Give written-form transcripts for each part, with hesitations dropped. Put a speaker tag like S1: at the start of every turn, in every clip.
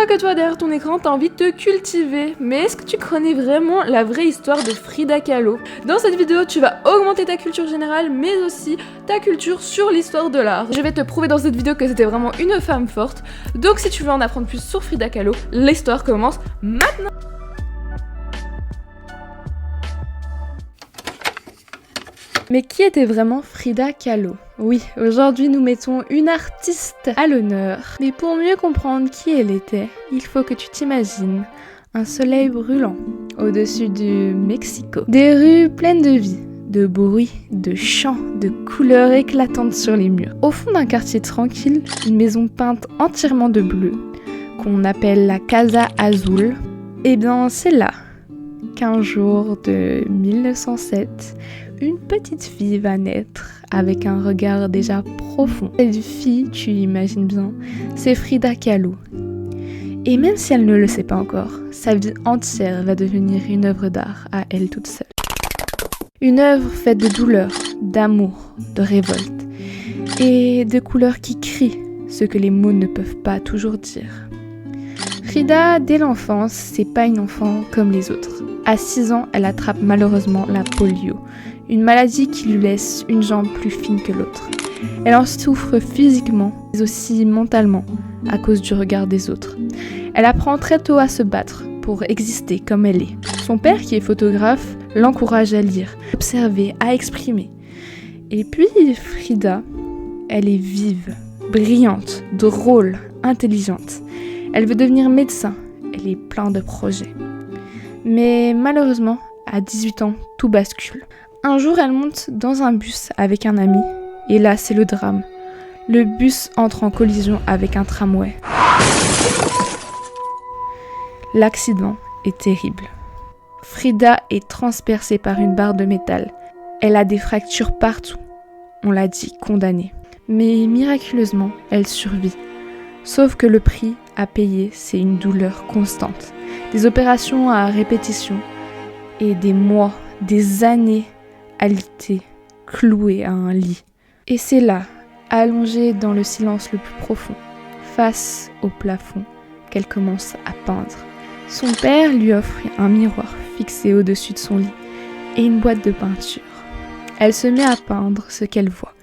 S1: vois que toi derrière ton écran t'as envie de te cultiver, mais est-ce que tu connais vraiment la vraie histoire de Frida Kahlo? Dans cette vidéo tu vas augmenter ta culture générale mais aussi ta culture sur l'histoire de l'art. Je vais te prouver dans cette vidéo que c'était vraiment une femme forte, donc si tu veux en apprendre plus sur Frida Kahlo, l'histoire commence maintenant. Mais qui était vraiment Frida Kahlo? Oui, aujourd'hui nous mettons une artiste à l'honneur. Mais pour mieux comprendre qui elle était, il faut que tu t'imagines un soleil brûlant au-dessus du Mexico. Des rues pleines de vie, de bruit, de chants, de couleurs éclatantes sur les murs. Au fond d'un quartier tranquille, une maison peinte entièrement de bleu, qu'on appelle la Casa Azul. Et bien c'est là qu'un jour de 1907, une petite fille va naître avec un regard déjà profond. Cette fille, tu imagines bien, c'est Frida Kahlo. Et même si elle ne le sait pas encore, sa vie entière va devenir une œuvre d'art à elle toute seule. Une œuvre faite de douleur, d'amour, de révolte et de couleurs qui crient ce que les mots ne peuvent pas toujours dire. Frida, dès l'enfance, c'est pas une enfant comme les autres. À 6 ans, elle attrape malheureusement la polio, une maladie qui lui laisse une jambe plus fine que l'autre. Elle en souffre physiquement, mais aussi mentalement, à cause du regard des autres. Elle apprend très tôt à se battre pour exister comme elle est. Son père, qui est photographe, l'encourage à lire, à observer, à exprimer. Et puis Frida, elle est vive, brillante, drôle, intelligente. Elle veut devenir médecin, elle est pleine de projets. Mais malheureusement, à 18 ans, tout bascule. Un jour, elle monte dans un bus avec un ami, et là, c'est le drame. Le bus entre en collision avec un tramway. L'accident est terrible. Frida est transpercée par une barre de métal. Elle a des fractures partout. On l'a dit condamnée. Mais miraculeusement, elle survit. Sauf que le prix à payer, c'est une douleur constante. Des opérations à répétition et des mois, des années alitée, clouée à un lit. Et c'est là, allongée dans le silence le plus profond, face au plafond, qu'elle commence à peindre. Son père lui offre un miroir fixé au-dessus de son lit et une boîte de peinture. Elle se met à peindre ce qu'elle voit.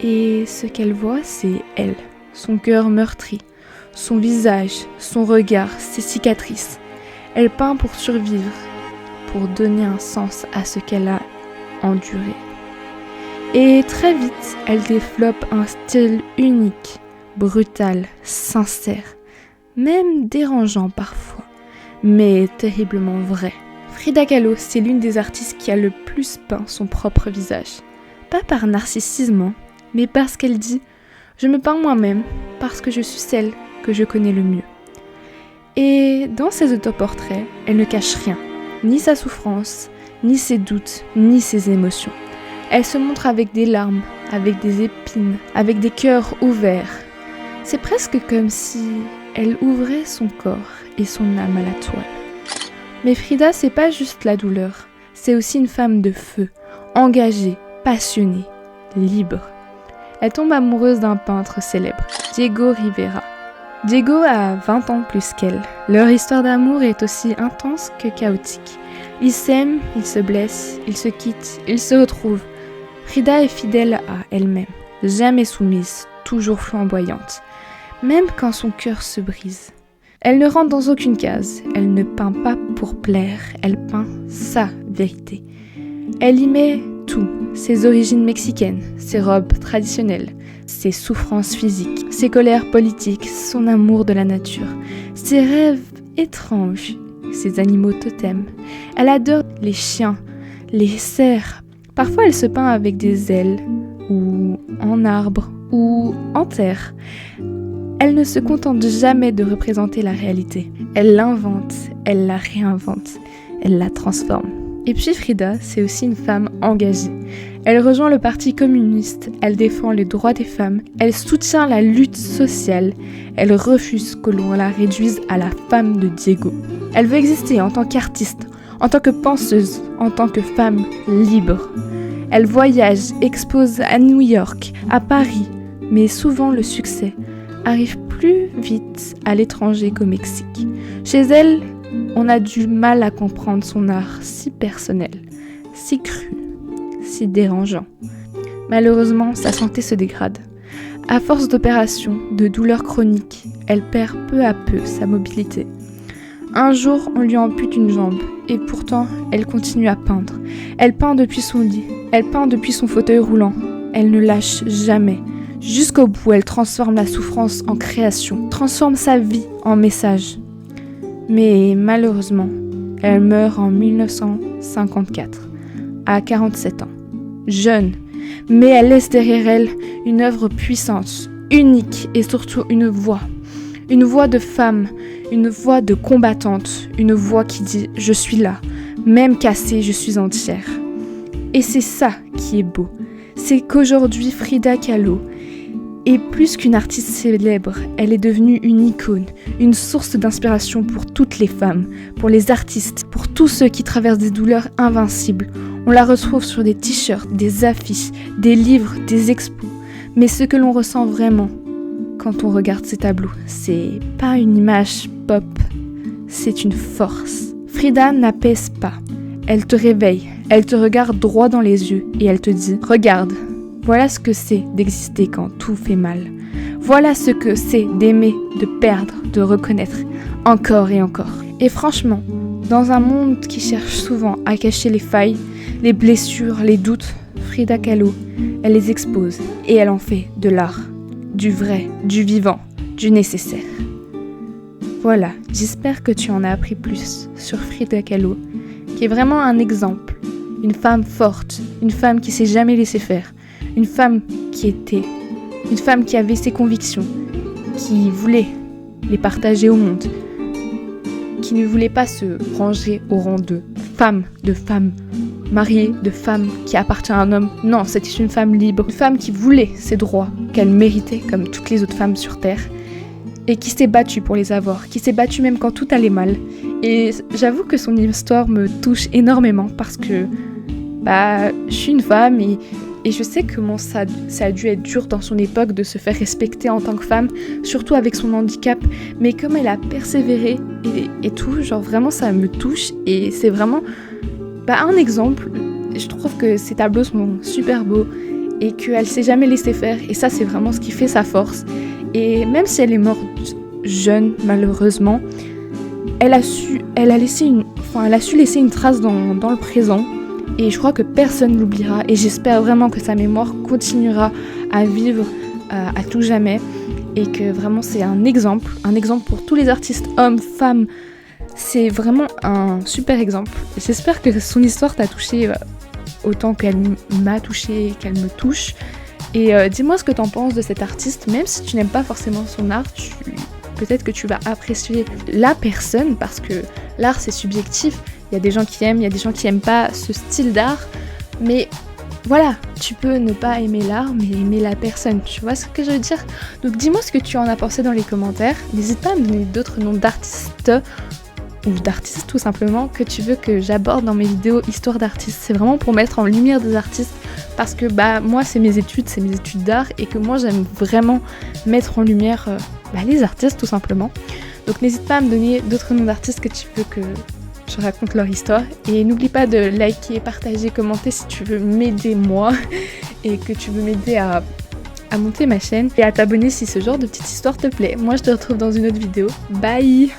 S1: Et ce qu'elle voit, c'est elle, son cœur meurtri, son visage, son regard, ses cicatrices. Elle peint pour survivre, pour donner un sens à ce qu'elle a enduré. Et très vite, elle développe un style unique, brutal, sincère, même dérangeant parfois, mais terriblement vrai. Frida Kahlo, c'est l'une des artistes qui a le plus peint son propre visage. Pas par narcissisme, mais parce qu'elle dit « Je me peins moi-même parce que je suis celle que je connais le mieux ». Et dans ses autoportraits, elle ne cache rien, ni sa souffrance, ni ses doutes, ni ses émotions. Elle se montre avec des larmes, avec des épines, avec des cœurs ouverts. C'est presque comme si elle ouvrait son corps et son âme à la toile. Mais Frida, c'est pas juste la douleur, c'est aussi une femme de feu, engagée, passionnée, libre. Elle tombe amoureuse d'un peintre célèbre, Diego Rivera. Diego a 20 ans plus qu'elle. Leur histoire d'amour est aussi intense que chaotique. Ils s'aiment, ils se blessent, ils se quittent, ils se retrouvent. Frida est fidèle à elle-même, jamais soumise, toujours flamboyante, même quand son cœur se brise. Elle ne rentre dans aucune case, elle ne peint pas pour plaire, elle peint sa vérité. Elle y met tout, ses origines mexicaines, ses robes traditionnelles, ses souffrances physiques, ses colères politiques, son amour de la nature, ses rêves étranges, ses animaux totems. Elle adore les chiens, les cerfs. Parfois elle se peint avec des ailes, ou en arbre, ou en terre. Elle ne se contente jamais de représenter la réalité. Elle l'invente, elle la réinvente, elle la transforme. Et puis Frida, c'est aussi une femme engagée. Elle rejoint le Parti communiste, elle défend les droits des femmes, elle soutient la lutte sociale, elle refuse que l'on la réduise à la femme de Diego. Elle veut exister en tant qu'artiste, en tant que penseuse, en tant que femme libre. Elle voyage, expose à New York, à Paris, mais souvent le succès arrive plus vite à l'étranger qu'au Mexique. Chez elle, on a du mal à comprendre son art si personnel, si cru, si dérangeant. Malheureusement, sa santé se dégrade. À force d'opérations, de douleurs chroniques, elle perd peu à peu sa mobilité. Un jour, on lui ampute une jambe, et pourtant, elle continue à peindre. Elle peint depuis son lit, elle peint depuis son fauteuil roulant. Elle ne lâche jamais. Jusqu'au bout, elle transforme la souffrance en création, transforme sa vie en message. Mais malheureusement, elle meurt en 1954, à 47 ans. Jeune, mais elle laisse derrière elle une œuvre puissante, unique et surtout une voix de femme, une voix de combattante, une voix qui dit « je suis là, même cassée, je suis entière ». Et c'est ça qui est beau, c'est qu'aujourd'hui Frida Kahlo est plus qu'une artiste célèbre, elle est devenue une icône, une source d'inspiration pour toutes les femmes, pour les artistes, pour tous ceux qui traversent des douleurs invincibles. On la retrouve sur des t-shirts, des affiches, des livres, des expos. Mais ce que l'on ressent vraiment quand on regarde ces tableaux, c'est pas une image pop, c'est une force. Frida n'apaise pas, elle te réveille, elle te regarde droit dans les yeux et elle te dit « Regarde, voilà ce que c'est d'exister quand tout fait mal. Voilà ce que c'est d'aimer, de perdre, de reconnaître, encore et encore. » Et franchement, dans un monde qui cherche souvent à cacher les failles, les blessures, les doutes, Frida Kahlo, elle les expose et elle en fait de l'art, du vrai, du vivant, du nécessaire. Voilà, j'espère que tu en as appris plus sur Frida Kahlo, qui est vraiment un exemple, une femme forte, une femme qui s'est jamais laissée faire, une femme qui avait ses convictions, qui voulait les partager au monde, qui ne voulait pas se ranger au rang de femme mariée, de femme qui appartient à un homme. Non, c'était une femme libre, une femme qui voulait ses droits, qu'elle méritait comme toutes les autres femmes sur Terre, et qui s'est battue pour les avoir, qui s'est battue même quand tout allait mal. Et j'avoue que son histoire me touche énormément parce que je suis une femme et je sais comment ça a dû être dur dans son époque de se faire respecter en tant que femme, surtout avec son handicap. Mais comme elle a persévéré et tout, genre vraiment ça me touche et c'est vraiment un exemple. Je trouve que ses tableaux sont super beaux et qu'elle s'est jamais laissée faire et ça c'est vraiment ce qui fait sa force. Et même si elle est morte jeune malheureusement, elle a su laisser une trace dans le présent. Et je crois que personne ne l'oubliera et j'espère vraiment que sa mémoire continuera à vivre à tout jamais et que vraiment c'est un exemple pour tous les artistes, hommes, femmes. C'est vraiment un super exemple. J'espère que son histoire t'a touché autant qu'elle m'a touché, qu'elle me touche. Et dis-moi ce que t'en penses de cet artiste, même si tu n'aimes pas forcément son art, peut-être que tu vas apprécier la personne parce que l'art c'est subjectif. Il y a des gens qui aiment, il y a des gens qui aiment pas ce style d'art, mais voilà, tu peux ne pas aimer l'art, mais aimer la personne, tu vois ce que je veux dire? Donc dis-moi ce que tu en as pensé dans les commentaires, n'hésite pas à me donner d'autres noms d'artistes, ou d'artistes tout simplement, que tu veux que j'aborde dans mes vidéos histoire d'artistes. C'est vraiment pour mettre en lumière des artistes, parce que moi c'est mes études d'art, et que moi j'aime vraiment mettre en lumière les artistes tout simplement. Donc n'hésite pas à me donner d'autres noms d'artistes que tu veux que je raconte leur histoire et n'oublie pas de liker, partager, commenter si tu veux m'aider moi et que tu veux m'aider à monter ma chaîne et à t'abonner si ce genre de petite histoire te plaît. Moi je te retrouve dans une autre vidéo. Bye!